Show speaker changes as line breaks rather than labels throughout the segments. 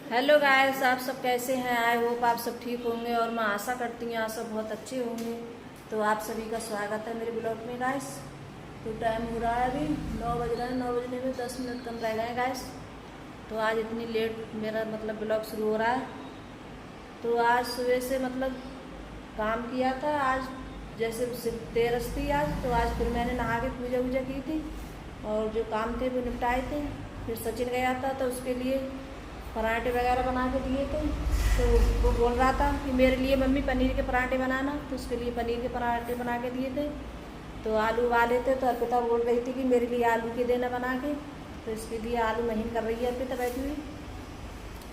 Hello guys, आप सब कैसे हैं? आई होप आप सब ठीक होंगे और मैं आशा करती हूँ आप सब बहुत अच्छे होंगे। तो आप सभी का स्वागत है मेरे ब्लॉग में गाइस। तो टाइम हो रहा है, अभी 9 बज रहे हैं। 9 बजने में 10 मिनट कम रह गए हैं गाइस। तो आज इतनी लेट मेरा ब्लॉग शुरू हो रहा है। तो आज सुबह से काम किया था। आज जैसे सिर्फ तेरस थी आज, तो आज फिर मैंने नहा के पूजा वूजा की थी और जो काम थे वो निपटाए थे। फिर सचिन गया था तो उसके लिए पराठे वगैरह बना के दिए थे। तो वो बोल रहा था कि मेरे लिए मम्मी पनीर के पराठे बनाना, तो उसके लिए पनीर के पराठे बना के दिए थे। तो आलू उबाले थे, तो अर्पिता बोल रही थी कि मेरे लिए आलू के देना बना के। तो इसके लिए आलू महीन कर रही है अर्पिता बैठी हुई।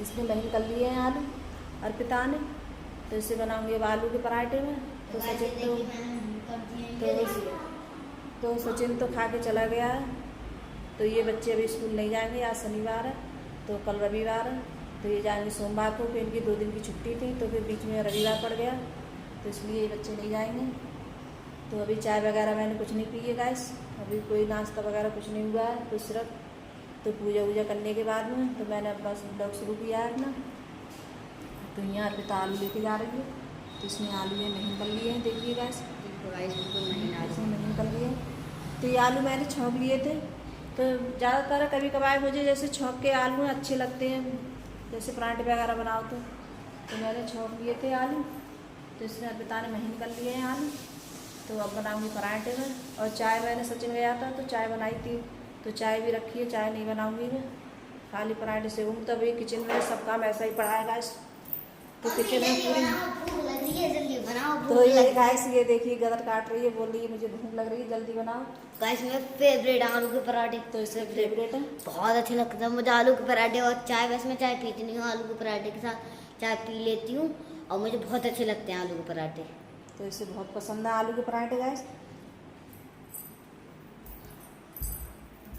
इसने महीन कर लिए हैं आलू अर्पिता ने। तो इसे बनाऊंगी अब आलू के पराठे में। तो सचिन तो खा के चला गया है। तो ये बच्चे अभी स्कूल नहीं जाएंगे, आज शनिवार है तो कल रविवार है। तो ये जाएंगे सोमवार को, फिर इनकी 2 दिन की छुट्टी थी तो फिर बीच में रविवार पड़ गया, तो इसलिए ये बच्चे नहीं जाएंगे। तो अभी चाय वगैरह मैंने कुछ नहीं पी है गाइस, अभी कोई नाश्ता वगैरह कुछ नहीं हुआ है। तो सिर्फ तो पूजा वूजा करने के बाद में तो मैंने बस ब्लॉग शुरू किया है अपना। तो यहाँ अर्पिता आलू लेके जा रही है, तो इसने आलू ये नहीं कर लिए हैं, देखिए गाइस। बिल्कुल नहीं कर लिए। तो ये आलू मैंने छौंक लिए थे। तो ज़्यादातर कभी कभार मुझे जैसे छौंक के आलू अच्छे लगते हैं, जैसे पराठे वगैरह बनाओ तो मैंने छौंक लिए थे आलू। तो इसने अर्पिता ने महीन कर लिए हैं आलू। तो अब बनाऊंगी पराठे में। और चाय मैंने सचिन गया था तो चाय बनाई थी, तो चाय भी रखी है, चाय नहीं बनाऊंगी मैं, खाली पराठे से हूँ। तब ये किचन में सब काम ऐसा ही पड़ा है गाइस। तो किचन में पूरी तो ये गाइस, ये देखिए गदर काट रही है, बोल रही है मुझे भूख लग रही है, जल्दी बनाओ।
गाइस मेरा फेवरेट आलू के पराठे।
तो इसे फेवरेट है,
बहुत अच्छे लगते हैं मुझे आलू के पराठे। और चाय, वैसे मैं चाय पीती नहीं हूँ, आलू के पराठे के साथ चाय पी लेती हूँ और मुझे बहुत अच्छे लगते हैं आलू के पराठे।
तो इसे बहुत पसंद है आलू के पराठे गाइस।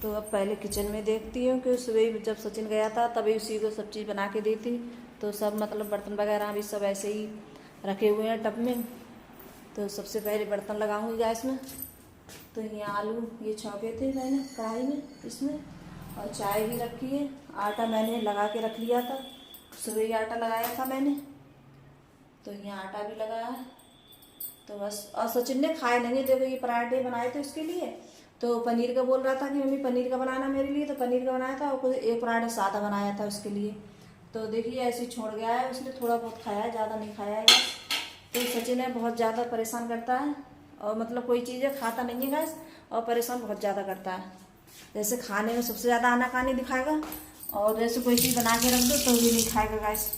तो अब पहले किचन में देखती हूँ कि सुबह जब सचिन गया था तभी उसी को सब चीज़ बना के दी थी। तो सब बर्तन वगैरह भी सब ऐसे ही रखे हुए हैं टब में। तो सबसे पहले बर्तन लगाऊंगी गैस में। तो यहाँ आलू ये छौंके थे मैंने कढ़ाई में इसमें, और चाय भी रखी है। आटा मैंने लगा के रख लिया था, सुबह ही आटा लगाया था मैंने। तो यहाँ आटा भी लगाया है। तो बस, और सचिन ने खाए नहीं, देखो ये पराठे बनाए थे उसके लिए। तो पनीर का बोल रहा था कि मम्मी पनीर का बनाना मेरे लिए, तो पनीर का बनाया था और एक पराठा सादा बनाया था उसके लिए। तो देखिए ऐसे ही छोड़ गया है, उसने थोड़ा बहुत खाया है, ज़्यादा नहीं खाया है। तो सचिन है बहुत ज़्यादा परेशान करता है, और कोई चीज़ें खाता नहीं है गैस, और परेशान बहुत ज़्यादा करता है। जैसे खाने में सबसे ज़्यादा आनाकानी दिखाएगा, और जैसे कोई चीज़ बना के रख दो तो भी नहीं खाएगा गैस।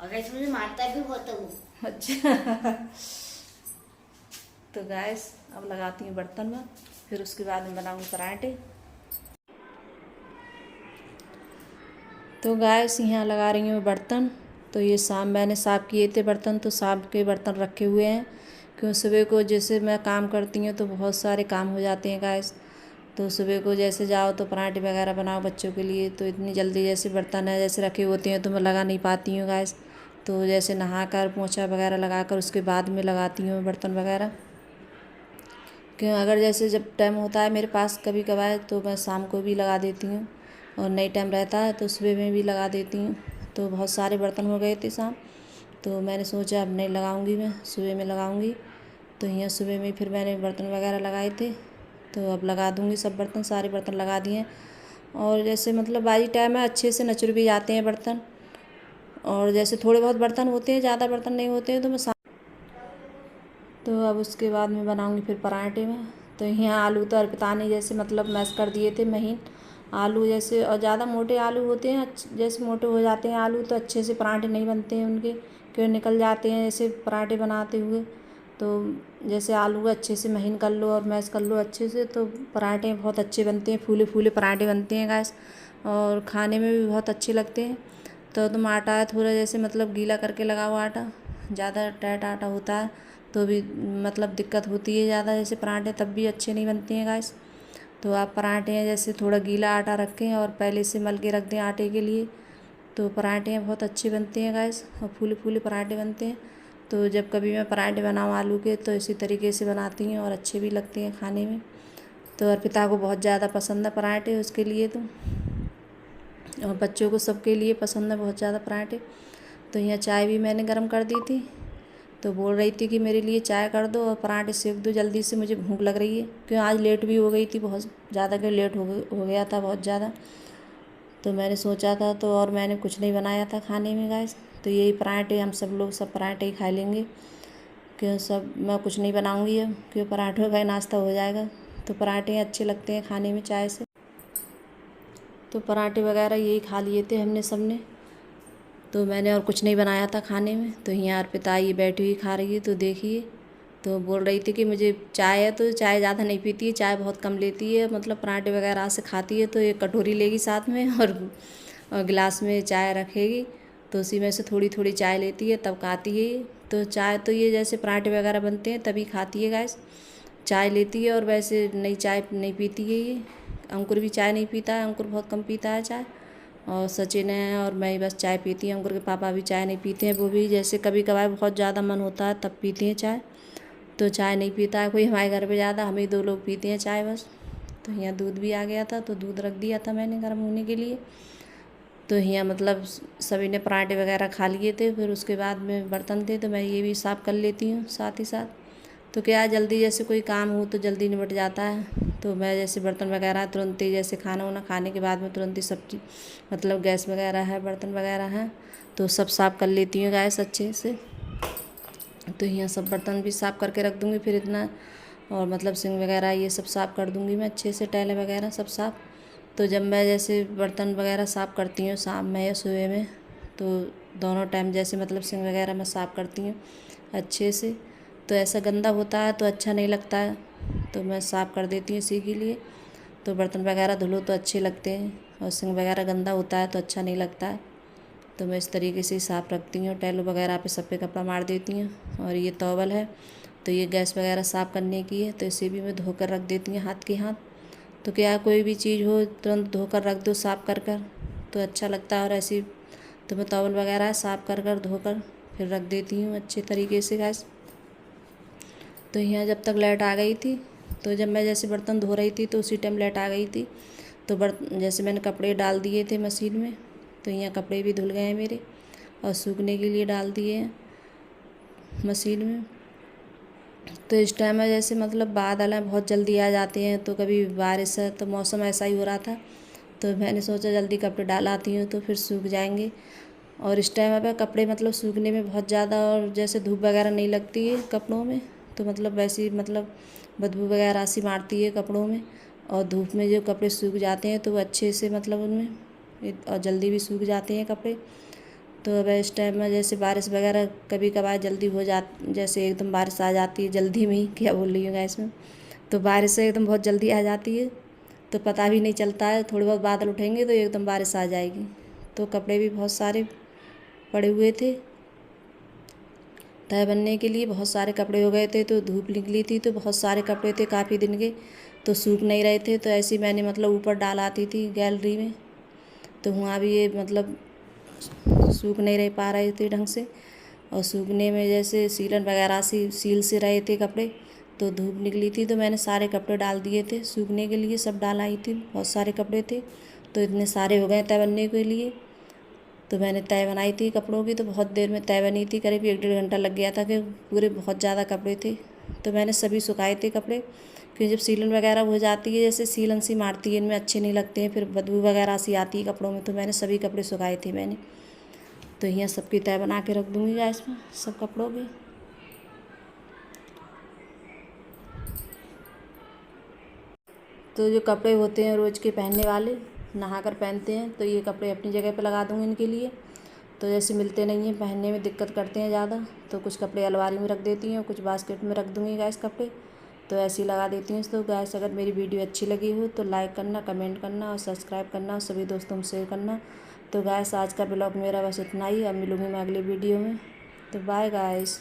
और गैस मुझे मारता भी बहुत है वो।
अच्छा तो गैस अब लगाती हूँ बर्तन में, फिर उसके बाद में बनाऊँगी पराठे। तो गैस यहाँ लगा रही हूँ बर्तन। तो ये शाम मैंने साफ़ किए थे बर्तन, तो शाम के बर्तन रखे हुए हैं, क्यों सुबह को जैसे मैं काम करती हूँ तो बहुत सारे काम हो जाते हैं गैस। तो सुबह को जैसे जाओ तो पराठे वगैरह बनाओ बच्चों के लिए, तो इतनी जल्दी जैसे बर्तन है जैसे रखे होते हैं तो मैं लगा नहीं पाती हूँ गैस। तो जैसे नहा कर पोछा वगैरह लगा कर उसके बाद में लगाती हूँ बर्तन वगैरह। क्यों अगर जैसे जब टाइम होता है मेरे पास कभी कभार तो मैं शाम को भी लगा देती हूँ, और नहीं टाइम रहता है तो सुबह में भी लगा देती हूँ। तो बहुत सारे बर्तन हो गए थे शाम, तो मैंने सोचा अब नहीं लगाऊंगी, मैं सुबह में लगाऊंगी। तो यहाँ सुबह में फिर मैंने बर्तन वगैरह लगाए थे, तो अब लगा दूंगी सब बर्तन, सारे बर्तन लगा दिए। और जैसे बाजी टाइम है अच्छे से नचुर भी जाते हैं बर्तन, और जैसे थोड़े बहुत बर्तन होते हैं, ज़्यादा बर्तन नहीं होते हैं तो मैं तो अब उसके बाद में बनाऊंगी फिर पराठे में। तो यहाँ आलू तो अर्पिता ने जैसे मैश कर दिए थे महीन आलू जैसे, और ज़्यादा मोटे आलू होते हैं जैसे मोटे हो जाते हैं आलू तो अच्छे से पराठे नहीं बनते हैं उनके, क्यों निकल जाते हैं जैसे पराठे बनाते हुए। तो जैसे आलू को अच्छे से महीन कर लो और मैश कर लो अच्छे से, तो पराठे बहुत अच्छे बनते हैं, फूले फूले पराठे बनते हैं गैस, और खाने में भी बहुत अच्छे लगते हैं। तो तुम आटा थोड़ा जैसे गीला करके लगाओ आटा, ज़्यादा टाइट आटा होता है तो भी दिक्कत होती है ज़्यादा जैसे पराठे, तब भी अच्छे नहीं बनते हैं गाइस। तो आप पराठे हैं जैसे थोड़ा गीला आटा रखें और पहले से मल के रख दें आटे के लिए, तो पराठे हैं बहुत अच्छे बनते हैं गाइस, और फूले फूले पराठे बनते हैं। तो जब कभी मैं पराठे बनाऊँ आलू के तो इसी तरीके से बनाती हूँ और अच्छे भी लगते हैं खाने में। तो अर्पिता को बहुत ज़्यादा पसंद है पराठे उसके लिए। और बच्चों को सबके लिए पसंद है बहुत ज़्यादा पराठे। तो यहाँ चाय भी मैंने गर्म कर दी थी, तो बोल रही थी कि मेरे लिए चाय कर दो और पराठे सेक दो जल्दी से, मुझे भूख लग रही है। क्यों आज लेट भी हो गई थी बहुत ज़्यादा, क्यों लेट हो गया था बहुत ज़्यादा। तो मैंने सोचा था तो, और मैंने कुछ नहीं बनाया था खाने में गाइस। तो यही पराठे हम सब लोग सब पराठे ही खा लेंगे, क्यों सब मैं कुछ नहीं बनाऊंगी अब, क्यों पराठों का ही नाश्ता हो जाएगा। तो पराठे अच्छे लगते हैं खाने में चाय से। तो पराठे वगैरह यही खा लिए थे हमने सब ने। तो मैंने और कुछ नहीं बनाया था खाने में। तो यहाँ अर्पिता ये बैठी हुई खा रही है, तो देखिए। तो बोल रही थी कि मुझे चाय है, तो चाय ज़्यादा नहीं पीती है, चाय बहुत कम लेती है, मतलब पराठे वगैरह से खाती है। तो एक कटोरी लेगी साथ में और गिलास में चाय रखेगी, तो उसी में से थोड़ी थोड़ी चाय लेती है तब खाती है। तो चाय तो ये जैसे पराठे वगैरह बनते हैं तभी खाती है गैस, चाय लेती है। और वैसे नई चाय नहीं पीती है ये। अंकुर भी चाय नहीं पीता है, अंकुर बहुत कम पीता है चाय। और सचिन है और मैं बस चाय पीती हूँ। अंकुर के पापा भी चाय नहीं पीते हैं, वो भी जैसे कभी कभार बहुत ज़्यादा मन होता है तब पीते हैं चाय। तो चाय नहीं पीता है कोई हमारे घर पे ज़्यादा, हम ही 2 लोग पीते हैं चाय बस। तो यहाँ दूध भी आ गया था, तो दूध रख दिया था मैंने गर्म होने के लिए। तो यहाँ मतलब सभी ने पराठे वगैरह खा लिए थे। फिर उसके बाद में बर्तन थे, तो मैं ये भी साफ़ कर लेती हूँ साथ ही साथ। तो क्या जल्दी जैसे कोई काम हो तो जल्दी निपट जाता है। तो मैं जैसे बर्तन वगैरह तुरंत ही, जैसे खाना वाना खाने के बाद में तुरंत ही सब्जी मतलब गैस वगैरह है, बर्तन वगैरह हैं, तो सब साफ़ कर लेती हूँ गैस अच्छे से। तो यहाँ सब बर्तन भी साफ़ करके रख दूँगी फिर इतना, और मतलब सिंक वगैरह ये सब साफ़ कर दूँगी मैं अच्छे से, टाइलें वगैरह सब साफ़। तो जब मैं जैसे बर्तन वगैरह साफ़ करती हूँ शाम में या सुबह में, तो दोनों टाइम जैसे मतलब सिंक वगैरह मैं साफ़ करती हूँ अच्छे से। तो ऐसा गंदा होता है तो अच्छा नहीं लगता है, तो मैं साफ़ कर देती हूँ इसी के लिए। तो बर्तन वगैरह धुलो तो अच्छे लगते हैं, और सिंक वगैरह गंदा होता है तो अच्छा नहीं लगता है। तो मैं इस तरीके से ही साफ़ रखती हूँ, टाइलों वगैरह पे सब पे कपड़ा मार देती हूँ। और ये टॉवल है, तो ये गैस वगैरह साफ़ करने की है, तो इसे भी मैं धो कर रख देती हूँ हाथ के हाथ। तो क्या कोई भी चीज़ हो तुरंत धो कर रख दो साफ़ कर कर, तो अच्छा लगता है। और ऐसी तो मैं टॉवल वगैरह साफ़ कर कर धो कर फिर रख देती हूँ अच्छे तरीके से गैस। तो यहाँ जब तक लाइट आ गई थी, तो जब मैं जैसे बर्तन धो रही थी तो उसी टाइम लाइट आ गई थी। तो जैसे मैंने कपड़े डाल दिए थे मशीन में, तो यहाँ कपड़े भी धुल गए हैं मेरे, और सूखने के लिए डाल दिए हैं मशीन में। तो इस टाइम में जैसे मतलब बादल हैं बहुत जल्दी आ जाते हैं, तो कभी बारिश है, तो मौसम ऐसा ही हो रहा था। तो मैंने सोचा जल्दी कपड़े डाल आती हूँ तो फिर सूख जाएंगे। और इस टाइम पे कपड़े मतलब सूखने में बहुत ज़्यादा, और जैसे धूप वगैरह नहीं लगती है कपड़ों में, तो मतलब वैसी मतलब बदबू वगैरह सी मारती है कपड़ों में। और धूप में जो कपड़े सूख जाते हैं तो वो अच्छे से मतलब उनमें और जल्दी भी सूख जाते हैं कपड़े। तो अब इस टाइम में जैसे बारिश वगैरह कभी कभार जल्दी हो जैसे एकदम बारिश आ जाती है जल्दी में ही, क्या बोल रही हूँ गाइस में, तो बारिश से एकदम बहुत जल्दी आ जाती है, तो पता भी नहीं चलता है, थोड़े बहुत बादल उठेंगे तो एकदम बारिश आ जाएगी। तो कपड़े भी बहुत सारे पड़े हुए थे तय बनने के लिए, बहुत सारे कपड़े हो गए थे। तो धूप निकली थी तो बहुत सारे कपड़े थे काफ़ी दिन के, तो सूख नहीं रहे थे। तो ऐसे ही मैंने मतलब ऊपर डाल आती थी गैलरी में, तो वहाँ भी ये मतलब सूख नहीं रह पा रहे थे ढंग से। और सूखने में जैसे सीलन वगैरह सील से रहे थे कपड़े, तो धूप निकली थी तो मैंने सारे कपड़े डाल दिए थे सूखने के लिए, सब डाल आई थी, बहुत सारे कपड़े थे। तो इतने सारे हो गए तय बनने के लिए। तो मैंने तय बनाई थी कपड़ों की, तो बहुत देर में तय बनी थी, करीब 1-1.5 घंटा लग गया था, कि पूरे बहुत ज़्यादा कपड़े थे। तो मैंने सभी सुखाए थे कपड़े, क्योंकि जब सीलन वगैरह हो जाती है जैसे सीलन सी मारती है, इनमें अच्छे नहीं लगते हैं, फिर बदबू वगैरह सी आती है कपड़ों में। तो मैंने सभी कपड़े सुखाए थे मैंने। तो यहाँ सबकी तय बना के रख दूँगी गैस में सब कपड़ों की। तो जो कपड़े होते हैं रोज़ के पहनने वाले, नहा कर पहनते हैं, तो ये कपड़े अपनी जगह पे लगा दूँगी इनके लिए। तो जैसे मिलते नहीं हैं, पहनने में दिक्कत करते हैं ज़्यादा, तो कुछ कपड़े अलमारी में रख देती हूँ, कुछ बास्केट में रख दूँगी गैस कपड़े। तो ऐसे ही लगा देती हूँ। तो गैस अगर मेरी वीडियो अच्छी लगी हो तो लाइक करना, कमेंट करना और सब्सक्राइब करना, और सभी दोस्तों में शेयर करना। तो गैस आज का ब्लॉग मेरा बस इतना ही, अब मिलूँगी मैं अगली वीडियो में। तो बाय गाइस।